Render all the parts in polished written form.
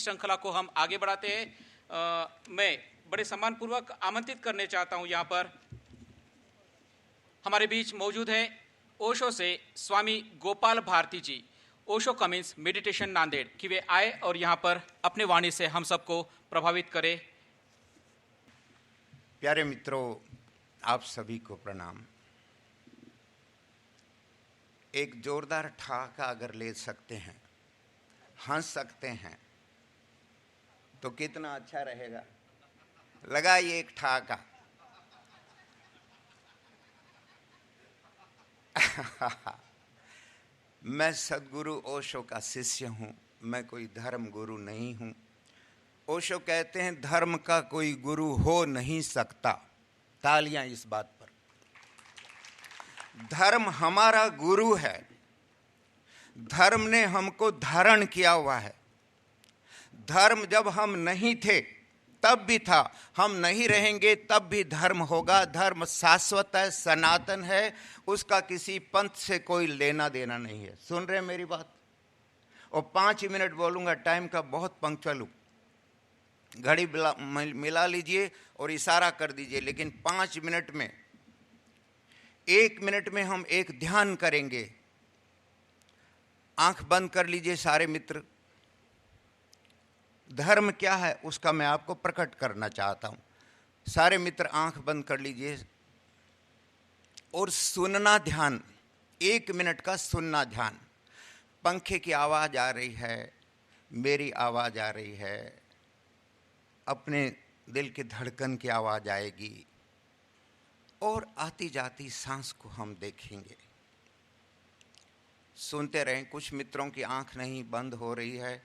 श्रृंखला को हम आगे बढ़ाते हैं। मैं बड़े सम्मानपूर्वक आमंत्रित करने चाहता हूं, यहाँ पर हमारे बीच मौजूद है ओशो से स्वामी गोपाल भारती जी, ओशो कमिंस मेडिटेशन नांदेड़, कि वे आए और यहाँ पर अपने वाणी से हम सबको प्रभावित करें। प्यारे मित्रों, आप सभी को प्रणाम। एक जोरदार ठहाका अगर ले सकते हैं, हंस सकते हैं, तो कितना अच्छा रहेगा। लगाइए एक ठहाका। मैं सद्गुरु ओशो का शिष्य हूँ, मैं कोई धर्म गुरु नहीं हूँ। ओशो कहते हैं धर्म का कोई गुरु हो नहीं सकता। तालियां इस बात पर। धर्म हमारा गुरु है। धर्म ने हमको धारण किया हुआ है। धर्म जब हम नहीं थे तब भी था, हम नहीं रहेंगे तब भी धर्म होगा। धर्म शाश्वत है, सनातन है, उसका किसी पंथ से कोई लेना देना नहीं है। सुन रहे हैं मेरी बात? और 5 मिनट बोलूंगा, टाइम का बहुत पंक्चुअल हूं। घड़ी मिला लीजिए और इशारा कर दीजिए, लेकिन 5 मिनट में, 1 मिनट में हम एक ध्यान करेंगे। आंख बंद कर लीजिए सारे मित्र। धर्म क्या है उसका मैं आपको प्रकट करना चाहता हूं। सारे मित्र आंख बंद कर लीजिए और सुनना ध्यान, 1 मिनट का सुनना ध्यान। पंखे की आवाज आ रही है, मेरी आवाज आ रही है, अपने दिल की धड़कन की आवाज आएगी और आती जाती सांस को हम देखेंगे। सुनते रहें। कुछ मित्रों की आंख नहीं बंद हो रही है।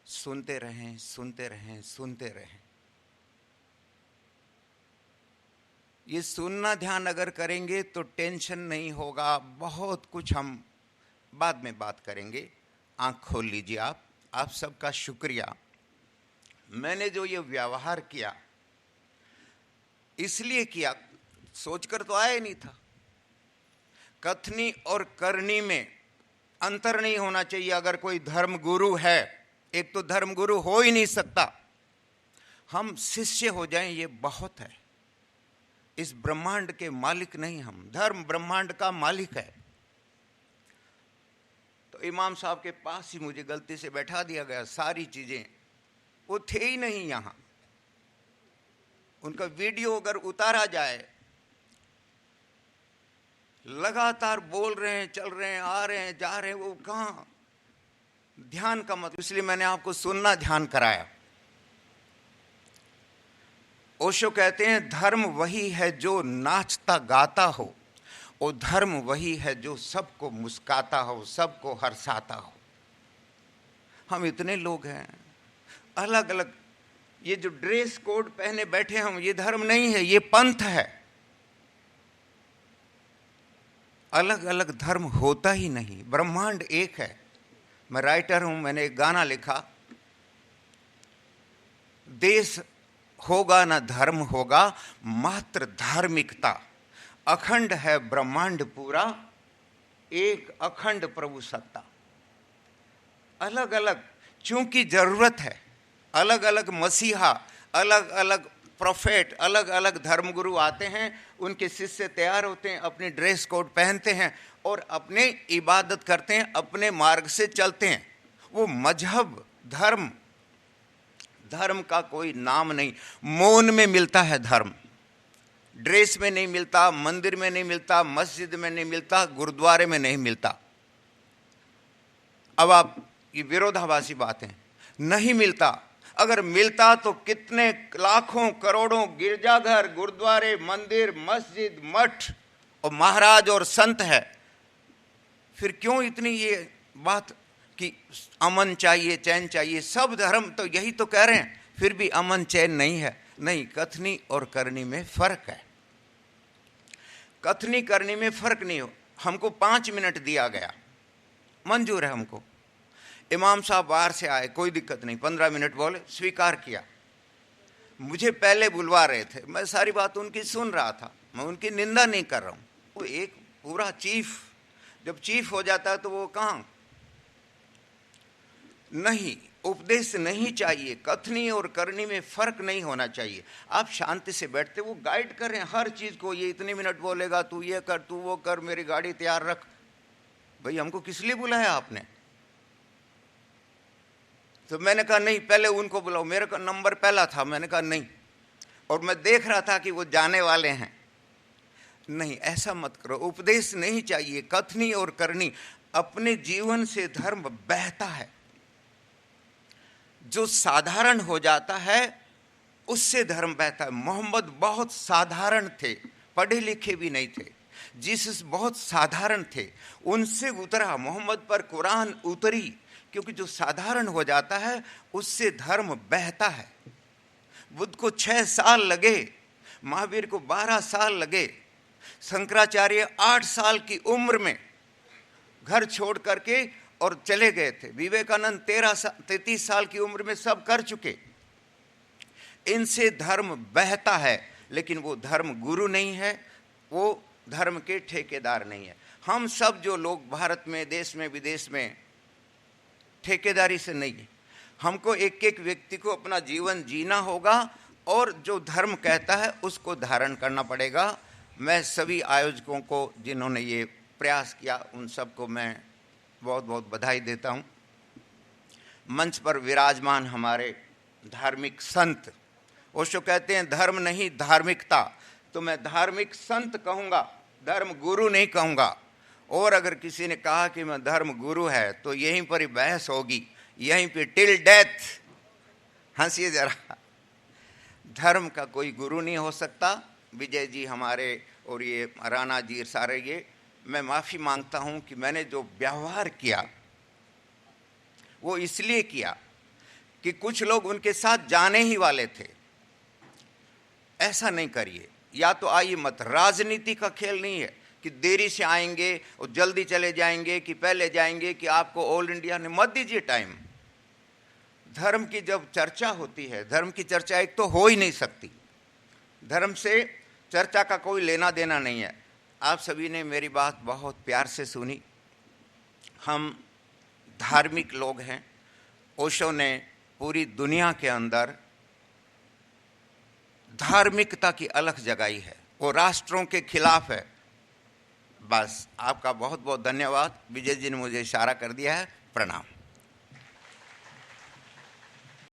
सुनते रहें, सुनते रहें, सुनते रहें। ये सुनना ध्यान अगर करेंगे तो टेंशन नहीं होगा। बहुत कुछ हम बाद में बात करेंगे। आंख खोल लीजिए आप सबका शुक्रिया। मैंने जो ये व्यवहार किया इसलिए किया, सोचकर तो आया नहीं था। कथनी और करनी में अंतर नहीं होना चाहिए। अगर कोई धर्म गुरु है, एक तो धर्म गुरु हो ही नहीं सकता, हम शिष्य हो जाएं ये बहुत है। इस ब्रह्मांड के मालिक नहीं हम, धर्म ब्रह्मांड का मालिक है। तो इमाम साहब के पास ही मुझे गलती से बैठा दिया गया। सारी चीजें वो थे ही नहीं यहां। उनका वीडियो अगर उतारा जाए, लगातार बोल रहे हैं, चल रहे हैं, आ रहे हैं, जा रहे हैं, वो कहां ध्यान का मतलब। इसलिए मैंने आपको सुनना ध्यान कराया। ओशो कहते हैं धर्म वही है जो नाचता गाता हो, और धर्म वही है जो सबको मुस्काता हो, सबको हर्षाता हो। हम इतने लोग हैं अलग अलग। ये जो ड्रेस कोड पहने बैठे हम, ये धर्म नहीं है, ये पंथ है। अलग अलग धर्म होता ही नहीं, ब्रह्मांड एक है। मैं राइटर हूं, मैंने एक गाना लिखा, देश होगा ना धर्म होगा, मात्र धार्मिकता। अखंड है ब्रह्मांड पूरा, एक अखंड प्रभु सत्ता। अलग अलग चूंकि जरूरत है, अलग अलग मसीहा, अलग अलग प्रोफेट, अलग अलग धर्मगुरु आते हैं, उनके शिष्य तैयार होते हैं, अपनी ड्रेस कोड पहनते हैं और अपने इबादत करते हैं, अपने मार्ग से चलते हैं। वो मजहब, धर्म, धर्म का कोई नाम नहीं। मौन में मिलता है धर्म, ड्रेस में नहीं मिलता, मंदिर में नहीं मिलता, मस्जिद में नहीं मिलता, गुरुद्वारे में नहीं मिलता। अब आप ये विरोधाभासी बातें, नहीं मिलता। अगर मिलता तो कितने लाखों करोड़ों गिरजाघर, गुरुद्वारे, मंदिर, मस्जिद, मठ और महाराज और संत है। फिर क्यों इतनी ये बात कि अमन चाहिए, चैन चाहिए? सब धर्म तो यही तो कह रहे हैं, फिर भी अमन चैन नहीं है। नहीं, कथनी और करनी में फर्क है। कथनी करनी में फर्क नहीं हो। हमको 5 मिनट दिया गया, मंजूर है हमको। इमाम साहब बाहर से आए, कोई दिक्कत नहीं, 15 मिनट बोले, स्वीकार किया। मुझे पहले बुलवा रहे थे, मैं सारी बात उनकी सुन रहा था, मैं उनकी निंदा नहीं कर रहा हूँ। वो एक पूरा चीफ, जब चीफ हो जाता है तो वो कहाँ नहीं, उपदेश नहीं चाहिए, कथनी और करनी में फर्क नहीं होना चाहिए। आप शांति से बैठते, वो गाइड कर रहे हैं हर चीज को, ये इतने मिनट बोलेगा, तू ये कर, तू वो कर, मेरी गाड़ी तैयार रख। भाई हमको किस लिए बुलाया आपने? तो मैंने कहा नहीं, पहले उनको बुलाओ। मेरे का नंबर पहला था, मैंने कहा नहीं, और मैं देख रहा था कि वो जाने वाले हैं। नहीं, ऐसा मत करो, उपदेश नहीं चाहिए, कथनी और करनी। अपने जीवन से धर्म बहता है। जो साधारण हो जाता है उससे धर्म बहता है। मोहम्मद बहुत साधारण थे, पढ़े लिखे भी नहीं थे। जीसस बहुत साधारण थे, उनसे उतरा, मोहम्मद पर कुरान उतरी, क्योंकि जो साधारण हो जाता है उससे धर्म बहता है। बुद्ध को 6 साल लगे, महावीर को 12 साल लगे, शंकराचार्य 8 साल की उम्र में घर छोड़ करके और चले गए थे। विवेकानंद 33 साल की उम्र में सब कर चुके। इनसे धर्म बहता है, लेकिन वो धर्म गुरु नहीं है, वो धर्म के ठेकेदार नहीं है। हम सब जो लोग भारत में, देश में, विदेश में, ठेकेदारी से नहीं है। हमको एक एक व्यक्ति को अपना जीवन जीना होगा और जो धर्म कहता है उसको धारण करना पड़ेगा। मैं सभी आयोजकों को जिन्होंने ये प्रयास किया उन सबको मैं बहुत बहुत बधाई देता हूँ। मंच पर विराजमान हमारे धार्मिक संत, ओशो कहते हैं धर्म नहीं धार्मिकता, तो मैं धार्मिक संत कहूँगा, धर्म गुरु नहीं कहूँगा। और अगर किसी ने कहा कि मैं धर्म गुरु है तो यहीं पर ही बहस होगी, यहीं पे टिल डेथ। हंसिए जरा, धर्म का कोई गुरु नहीं हो सकता। विजय जी हमारे और ये राणा जी सारे, ये मैं माफ़ी मांगता हूँ कि मैंने जो व्यवहार किया वो इसलिए किया कि कुछ लोग उनके साथ जाने ही वाले थे। ऐसा नहीं करिए, या तो आइए मत। राजनीति का खेल नहीं है कि देरी से आएंगे और जल्दी चले जाएंगे कि पहले जाएंगे, कि आपको ऑल इंडिया ने मत दीजिए टाइम। धर्म की जब चर्चा होती है, धर्म की चर्चा एक तो हो ही नहीं सकती, धर्म से चर्चा का कोई लेना देना नहीं है। आप सभी ने मेरी बात बहुत प्यार से सुनी। हम धार्मिक लोग हैं। ओशो ने पूरी दुनिया के अंदर धार्मिकता की अलख जगाई है, वो राष्ट्रों के खिलाफ है। बस आपका बहुत बहुत धन्यवाद। विजय जी ने मुझे इशारा कर दिया है। प्रणाम।